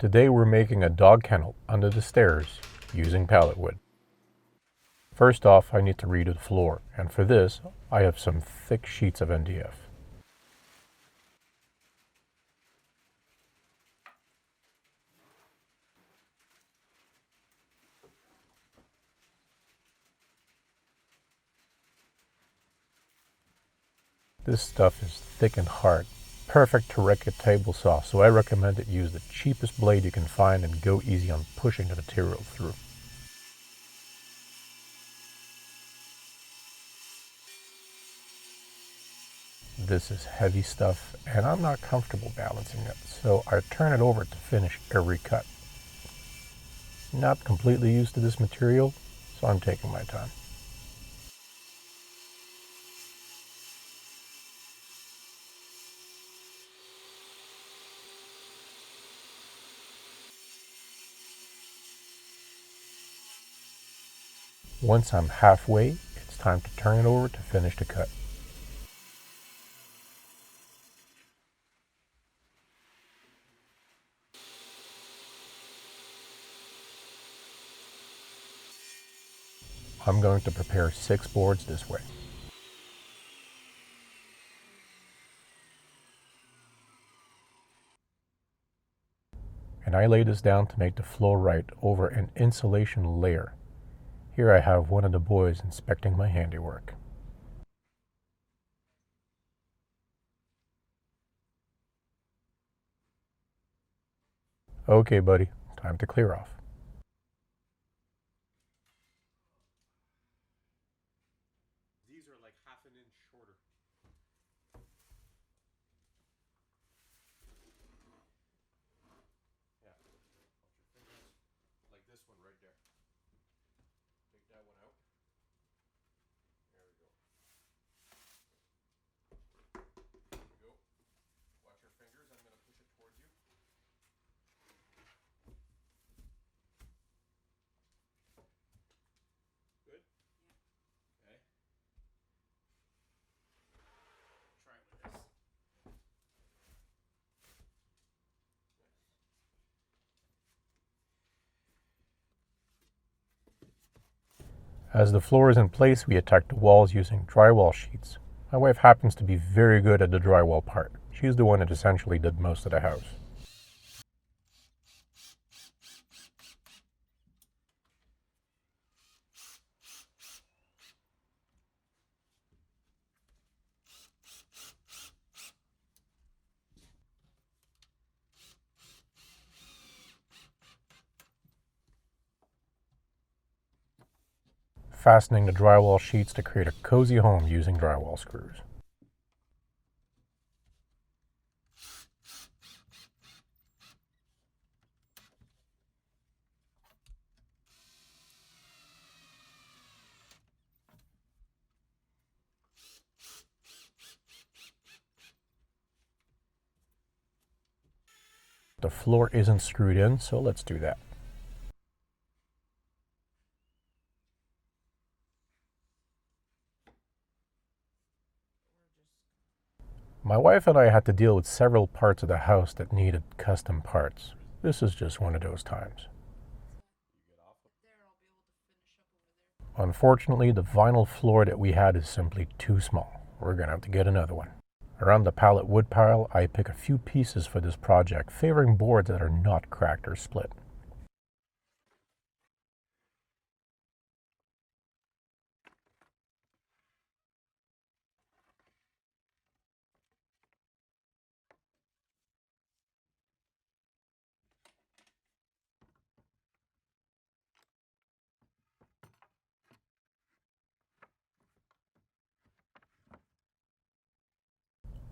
Today we're making a dog kennel under the stairs using pallet wood. First off, I need to redo the floor, and for this I have some thick sheets of MDF. This stuff is thick and hard, perfect to wreck a table saw, so I recommend that you use the cheapest blade you can find and go easy on pushing the material through. This is heavy stuff and I'm not comfortable balancing it, so I turn it over to finish every cut. Not completely used to this material, so I'm taking my time. Once I'm halfway, it's time to turn it over to finish the cut. I'm going to prepare 6 boards this way. And I lay this down to make the flow right over an insulation layer. Here I have one of the boys inspecting my handiwork. Okay, buddy, time to clear off. These are like half an inch shorter. Yeah. Like this one right there. Take that one out. There we go. There we go. Watch your fingers. I'm going to push it towards you. Good? Okay. Try it with this. As the floor is in place, we attack the walls using drywall sheets. My wife happens to be very good at the drywall part. She's the one that essentially did most of the house. Fastening the drywall sheets to create a cozy home using drywall screws. The floor isn't screwed in, so let's do that. My wife and I had to deal with several parts of the house that needed custom parts. This is just one of those times. Unfortunately, the vinyl floor that we had is simply too small. We're gonna have to get another one. Around the pallet wood pile, I pick a few pieces for this project, favoring boards that are not cracked or split.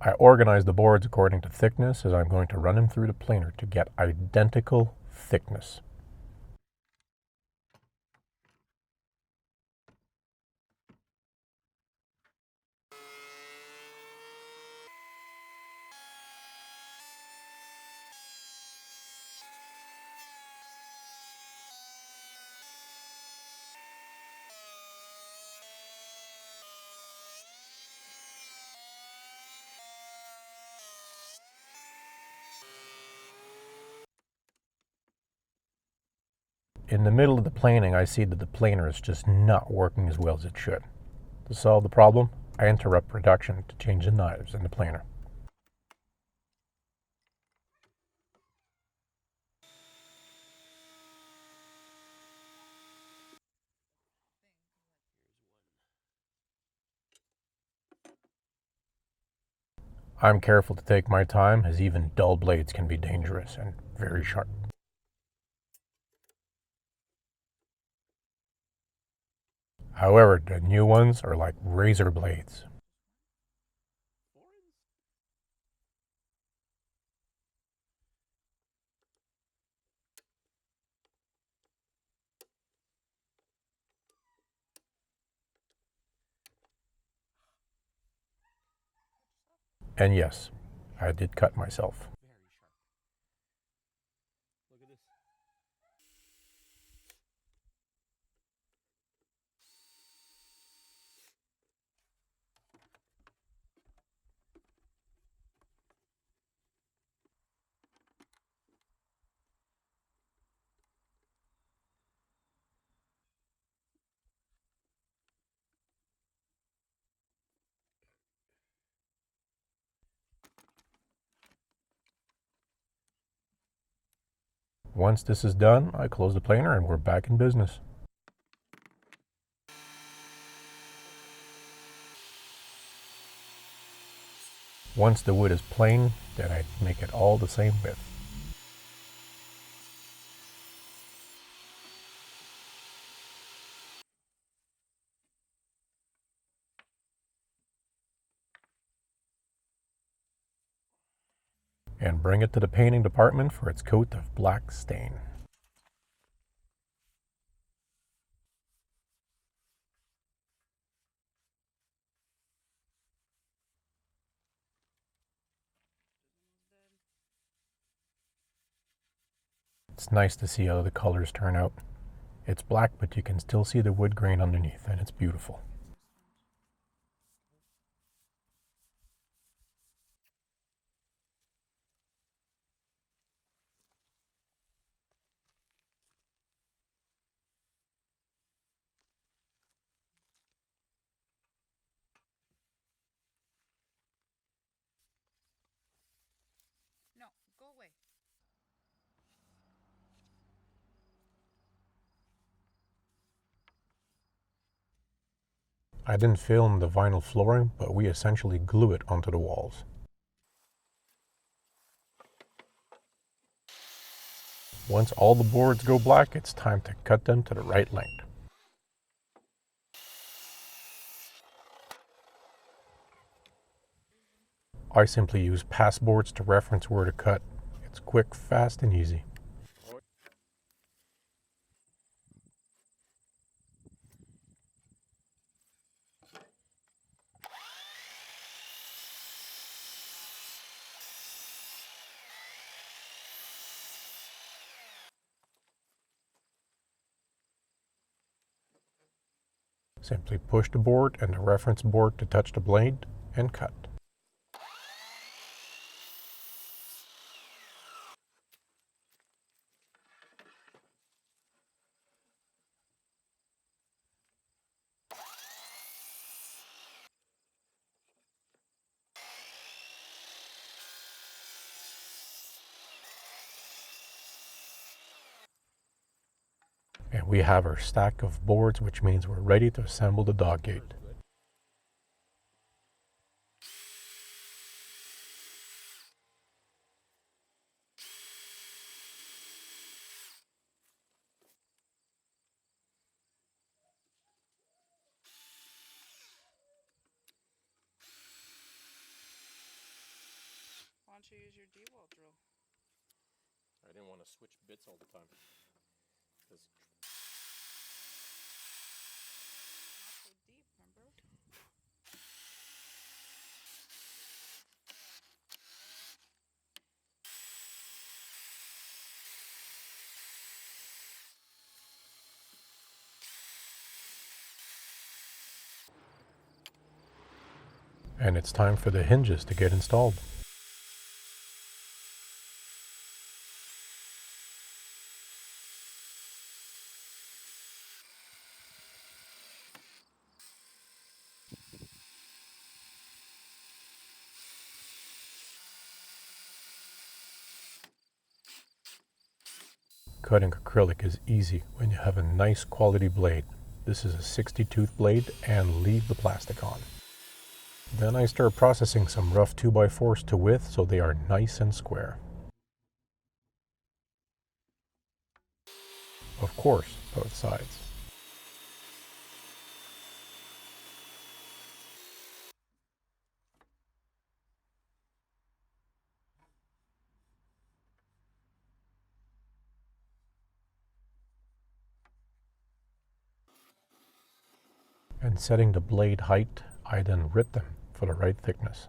I organize the boards according to thickness as I'm going to run them through the planer to get identical thickness. In the middle of the planing, I see that the planer is just not working as well as it should. To solve the problem, I interrupt production to change the knives in the planer. I'm careful to take my time, as even dull blades can be dangerous and very sharp. However, the new ones are like razor blades. And yes, I did cut myself. Look at this. Once this is done, I close the planer and we're back in business. Once the wood is plain, then I make it all the same width. And bring it to the painting department for its coat of black stain. It's nice to see how the colors turn out. It's black, but you can still see the wood grain underneath, and it's beautiful. No, go away. I didn't film the vinyl flooring, but we essentially glue it onto the walls. Once all the boards go black, it's time to cut them to the right length. I simply use passboards to reference where to cut. It's quick, fast, and easy. Simply push the board and the reference board to touch the blade and cut. And we have our stack of boards, which means we're ready to assemble the dog gate. Why don't you use your D-wall drill? I didn't want to switch bits all the time. Because Not so deep, remember? And it's time for the hinges to get installed. Cutting acrylic is easy when you have a nice quality blade. This is a 60-tooth blade, and leave the plastic on. Then I start processing some rough 2x4s to width so they are nice and square. Of course, both sides. And setting the blade height, I then grit them for the right thickness.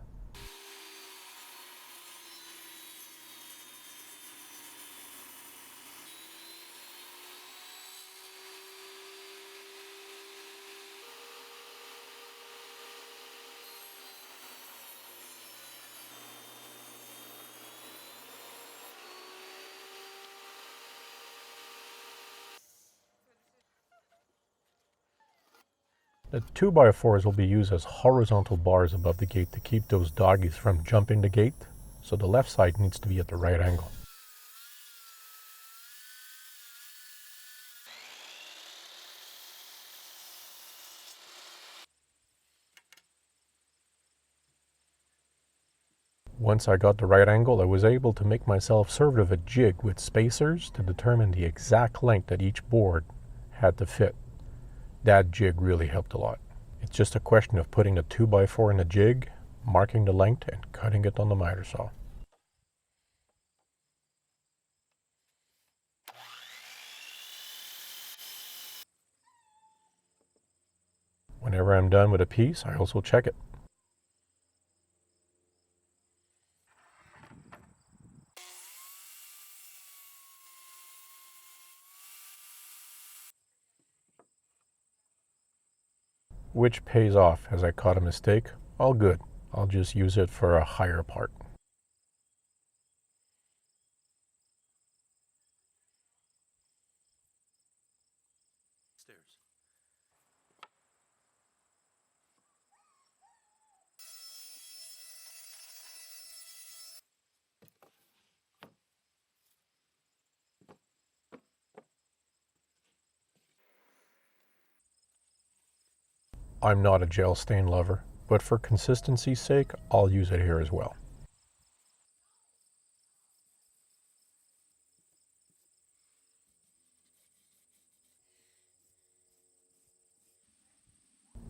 The 2x4s will be used as horizontal bars above the gate to keep those doggies from jumping the gate, so the left side needs to be at the right angle. Once I got the right angle, I was able to make myself sort of a jig with spacers to determine the exact length that each board had to fit. That jig really helped a lot. It's just a question of putting a 2x4 in a jig, marking the length, and cutting it on the miter saw. Whenever I'm done with a piece, I also check it. Which pays off as I caught a mistake. All good. I'll just use it for a higher part. Stairs. I'm not a gel stain lover, but for consistency's sake, I'll use it here as well.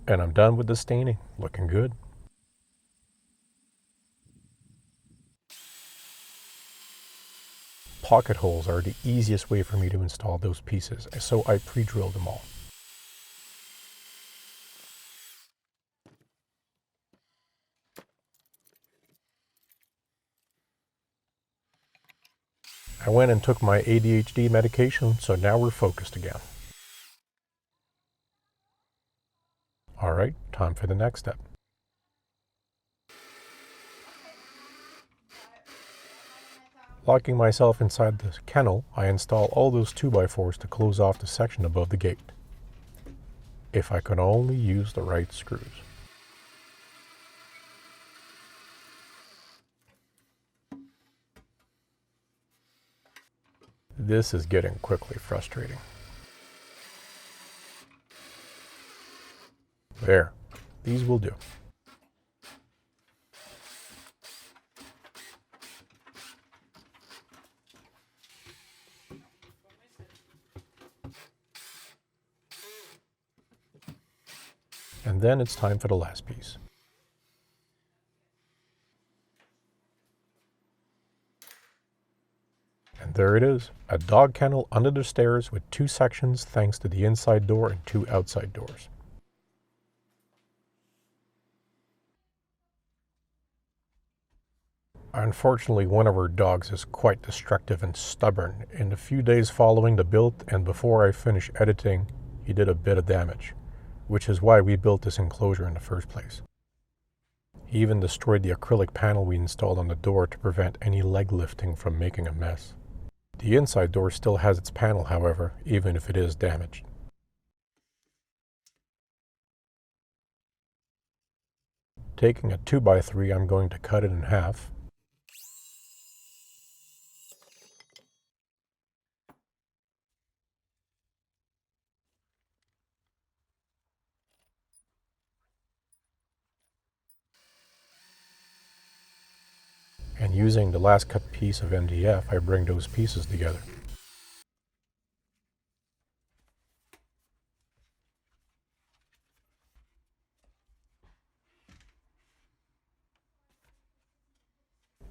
And I'm done with the staining. Looking good. Pocket holes are the easiest way for me to install those pieces, so I pre-drilled them all. I went and took my ADHD medication, so now we're focused again. Alright, time for the next step. Locking myself inside the kennel, I install all those 2x4s to close off the section above the gate. If I could only use the right screws. This is getting quickly frustrating. There, these will do. And then it's time for the last piece. And there it is, a dog kennel under the stairs with 2 sections thanks to the inside door and 2 outside doors. Unfortunately, one of our dogs is quite destructive and stubborn. In the few days following the build and before I finished editing, he did a bit of damage, which is why we built this enclosure in the first place. He even destroyed the acrylic panel we installed on the door to prevent any leg lifting from making a mess. The inside door still has its panel, however, even if it is damaged. Taking a 2x3, I'm going to cut it in half. And using the last cut piece of MDF, I bring those pieces together.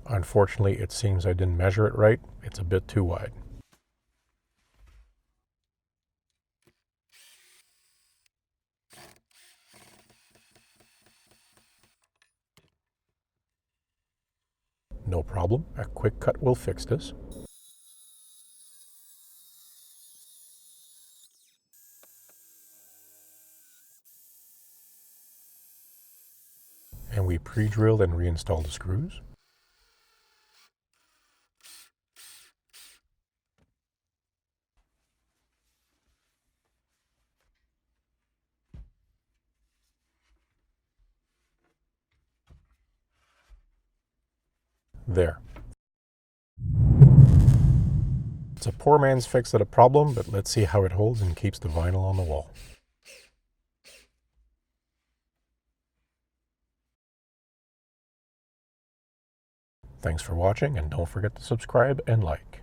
Unfortunately, it seems I didn't measure it right. It's a bit too wide. No problem, a quick cut will fix this. And we pre-drilled and reinstalled the screws. There. It's a poor man's fix at a problem, but let's see how it holds and keeps the vinyl on the wall. Thanks for watching, and don't forget to subscribe and like.